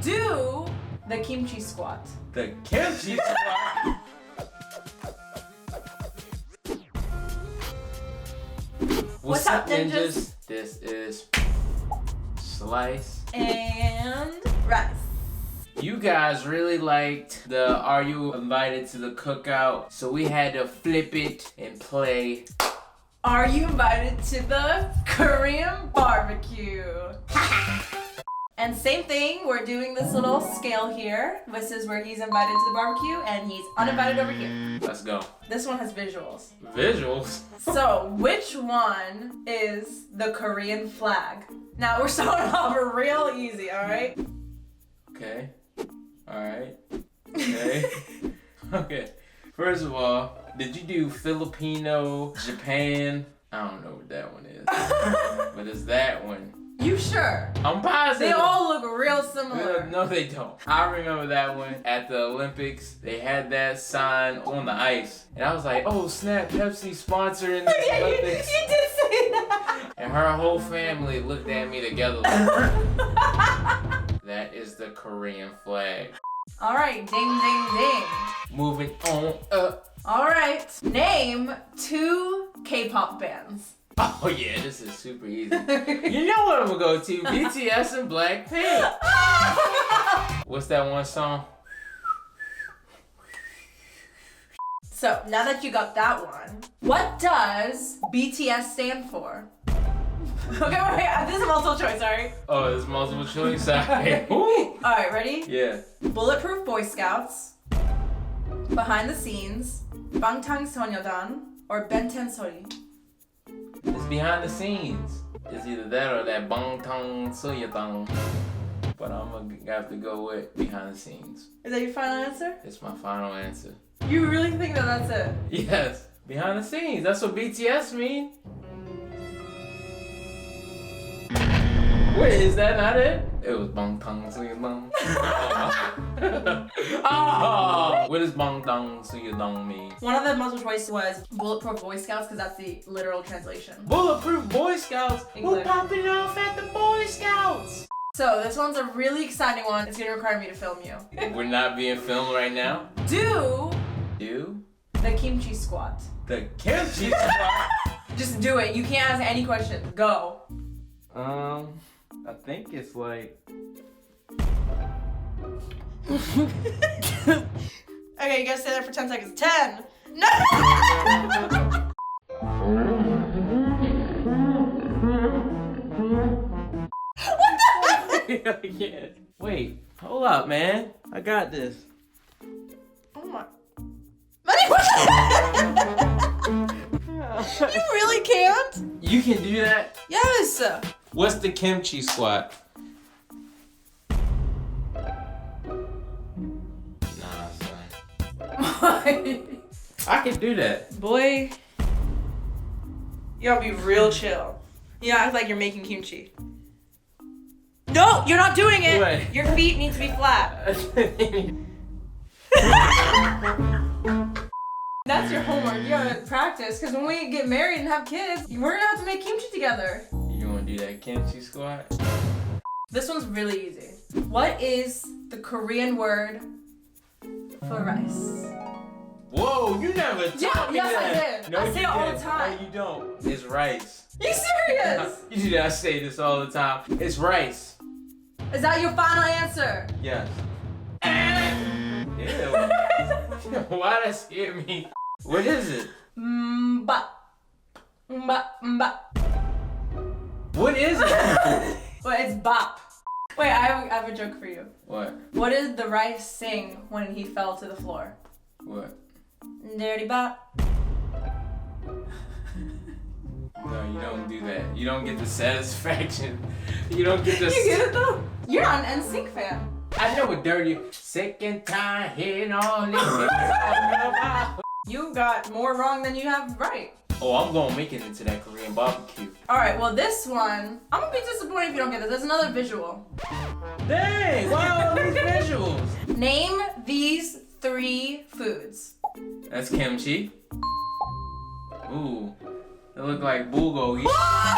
Do the kimchi squat. The kimchi squat. What's up, ninjas? This is Slice and Rice. You guys really liked the Are You Invited to the Cookout? So we had to flip it and play Are You Invited to the Korean BBQ? And same thing, we're doing this little scale here. This is where he's invited to the barbecue and he's uninvited over here. Let's go. This one has visuals. Visuals? So, which one is the Korean flag? Now, we're starting off real easy, alright? Okay. Alright. Okay. Okay. First of all, did you do Filipino, Japan? I don't know what that one is. But it's that one. You sure? I'm positive. They all look real similar. No, they don't. I remember that one at the Olympics. They had that sign on the ice. And I was like, oh snap, Pepsi sponsoring the Yeah, Olympics. you did say that. And her whole family looked at me together like, that is the Korean flag. Alright, ding, ding, ding. Moving on up. Alright, name 2 K-pop bands. Oh yeah, this is super easy. You know what I'm gonna go to, BTS and Blackpink. What's that one song? So, now that you got that one, what does BTS stand for? Okay, wait, this is multiple choice, alright? Oh, it's multiple choice? Sorry. Alright, ready? Yeah. Bulletproof Boy Scouts, Behind the Scenes, Bangtansoyeondan, or Benten Sori. It's behind the scenes. It's either that or that Bangtansoyeondan. But I'm gonna have to go with behind the scenes. Is that your final answer? It's my final answer. You really think that that's it? Yes, behind the scenes. That's what BTS mean. Wait, is that not it? It was Bangtansoyeondan. Oh, what does Bangtansoyeondan mean? One of the multiple choice was Bulletproof Boy Scouts because that's the literal translation. Bulletproof Boy Scouts? We're English. popping off at the Boy Scouts! So this one's a really exciting one. It's gonna require me to film you. We're not being filmed right now. Do the kimchi squat. The kimchi squat? Just do it. You can't ask any questions. Go. I think it's like... Okay, you gotta stay there for 10 seconds. 10! No! Yeah. Wait, hold up, man. I got this. Oh my... You really can't? You can do that? Yes! What's the kimchi squat? Nah, son. I can do that. Boy, you gotta be real chill. You act like you're making kimchi. No, you're not doing it! What? Your feet need to be flat. That's your homework. You gotta practice, because when we get married and have kids, we're gonna have to make kimchi together. You wanna do that kimchi squat? This one's really easy. What is the Korean word for rice? Whoa, you never told me Yes, that. I did. No, I you say it all the didn't. time. No, you don't. It's rice. You serious? You do not say this all the time. It's rice. Is that your final answer? Yes. Ew. Why that scare me? What is it? Mbap. Mbap, mbap. What is it? Well, it's bop. Wait, I have a joke for you. What? What did the rice sing when he fell to the floor? What? Dirty bop. No, you don't do that. You don't get the satisfaction. You don't get the... You get it though? You're not an NSYNC fan. I know what dirty... Second time hitting on it. You got more wrong than you have right. Oh, I'm gonna make it into that Korean barbecue. Alright, well this one, I'm gonna be disappointed if you don't get this. There's another visual. Dang, why all these visuals? Name these 3 foods. That's kimchi. Ooh, they look like bulgogi. Wow!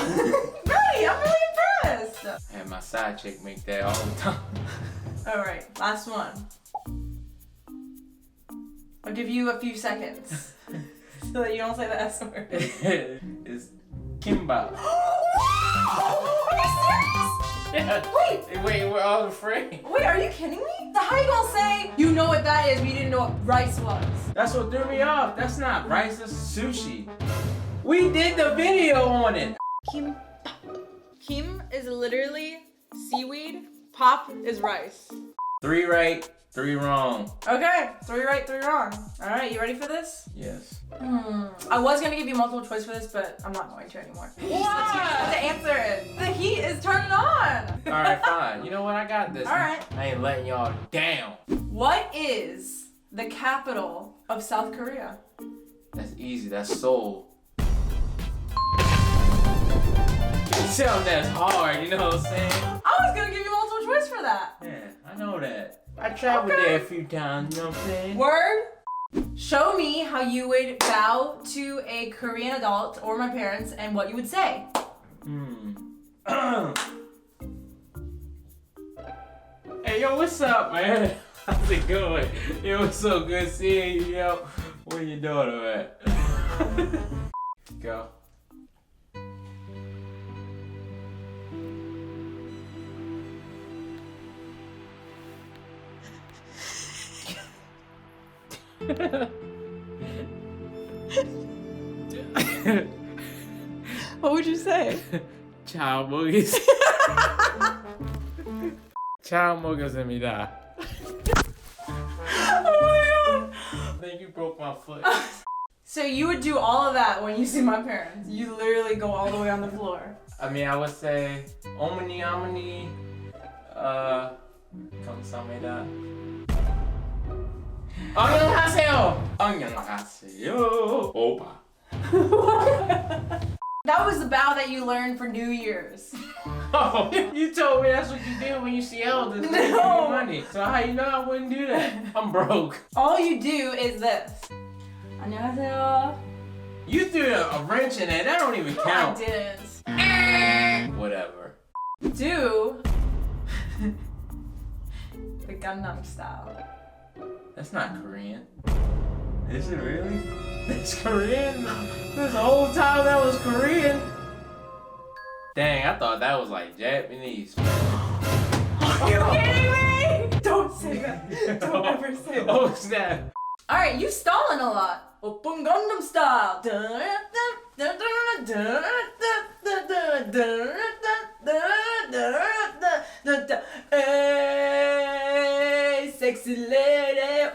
Buddy, I'm really impressed. I had my side chick make that all the time. Alright, last one. I'll give you a few seconds so that you don't say the S word. It's kimbap. Are you serious? Yeah. Wait, Wait, we're all afraid. wait, are you kidding me? So how you gonna say you know what that is but you didn't know what rice was? That's what threw me off. That's not rice, that's sushi. We did the video on it. Kim. Kim is literally seaweed. Pop is rice. 3 right, 3 wrong. Okay, 3 right, 3 wrong. Alright, you ready for this? Yes. I was gonna give you multiple choice for this, but I'm not going to anymore. What? The answer is the heat is turning on. Alright, fine. You know what? I got this. Alright. I ain't letting y'all down. What is the capital of South Korea? That's easy. That's Seoul. Something that's hard, you know what I'm saying? I was gonna give you multiple choice for that. Yeah, I know that. I traveled there a few times, you know what I'm saying? Word. Show me how you would bow to a Korean adult or my parents and what you would say. Hey, yo, what's up, man? How's it going? Yo, it's so good seeing you, yo. Where your daughter at? Go. What would you say? Child movies. Child movies입니다. Oh my god. I think you broke my foot. So you would do all of that when you see my parents. You literally go all the way on the floor. I mean, I would say, Omni, 감사합니다. 안녕하세요. 안녕하세요. Opa. That was the bow that you learned for New Year's. Oh, you told me that's what you do when you see elders. They give you No. money. So how you know I wouldn't do that? I'm broke. All you do is this. 안녕하세요. You threw a wrench in it. That don't even I count. didn't. Whatever. Do the Gangnam Style. That's not Korean. Is it really? It's Korean? This whole time that was Korean? Dang, I thought that was like Japanese. Are you kidding me? Don't say that. Don't ever say that. Oh, snap. Alright, you stalling a lot. Open Gangnam Style. Hey, sexy lady.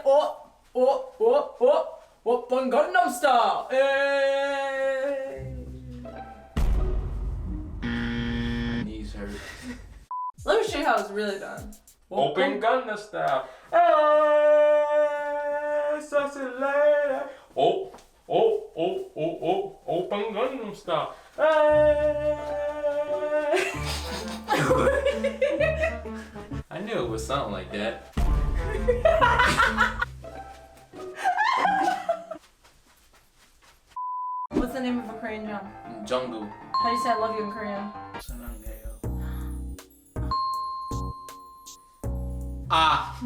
Open Gangnam Style. Hey. Knees hurt. Let me show you how it's really done. Open Gangnam Style. Hey, sexy lady. Open Gangnam Style. Hey. I knew it was something like that. What's the name of a Korean drum? Jungle. How do you say I love you in Korean? Ah.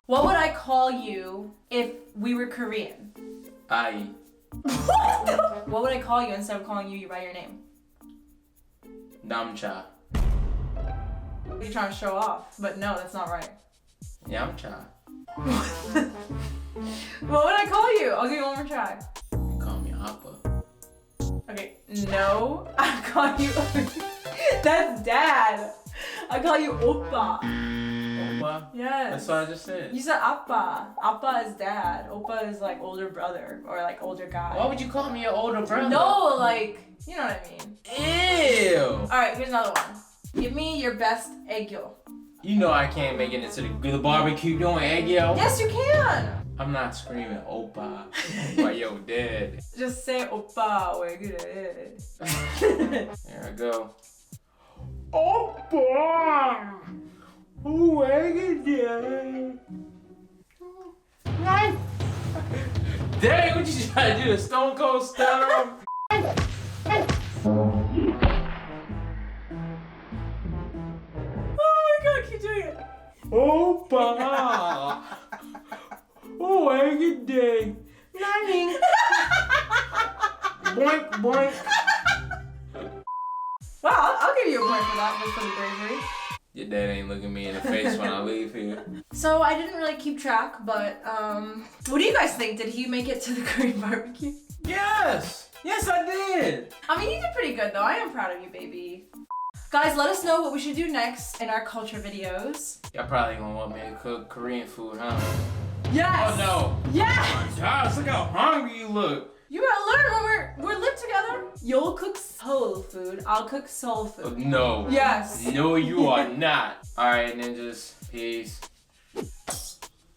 What would I call you if we were Korean? Ai. What would I call you instead of calling you by your name? Namcha. You're trying to show off, but no, that's not right. Yamcha. What would I call you? I'll give you one more try. You call me Appa. Okay, no, I call you. That's dad. I call you Oppa. Oppa? Yes. That's what I just said. You said Appa. Appa is dad. Oppa is like older brother or like older guy. Why would you call me your older brother? No, like, you know what I mean. Ew. Alright, here's another one. Give me your best egg yolk. You know I can't make it into the barbecue doing egg yolk. Yes, you can. I'm not screaming Oppa while yo dead. Just say Oppa. We're good at it. There I go. Oppa! Dang, what you trying to do? The Stone Cold Stunner? Opa! Oh, egg day. Nanny. Boink, boink. Well, I'll give you a point for that, just for the bravery. Your dad ain't looking me in the face when I leave here. So I didn't really keep track, but what do you guys think? Did he make it to the Korean barbecue? Yes! Yes, I did! I mean, you did pretty good though. I am proud of you, baby. Guys, let us know what we should do next in our culture videos. Y'all probably gonna want me to cook Korean food, huh? Yes! Oh no! Yes! Oh my gosh, look how hungry you look! You gotta learn when we're live together. You'll cook soul food. I'll cook soul Oh, food. no. Yes. No, you are not. Alright, ninjas. Peace.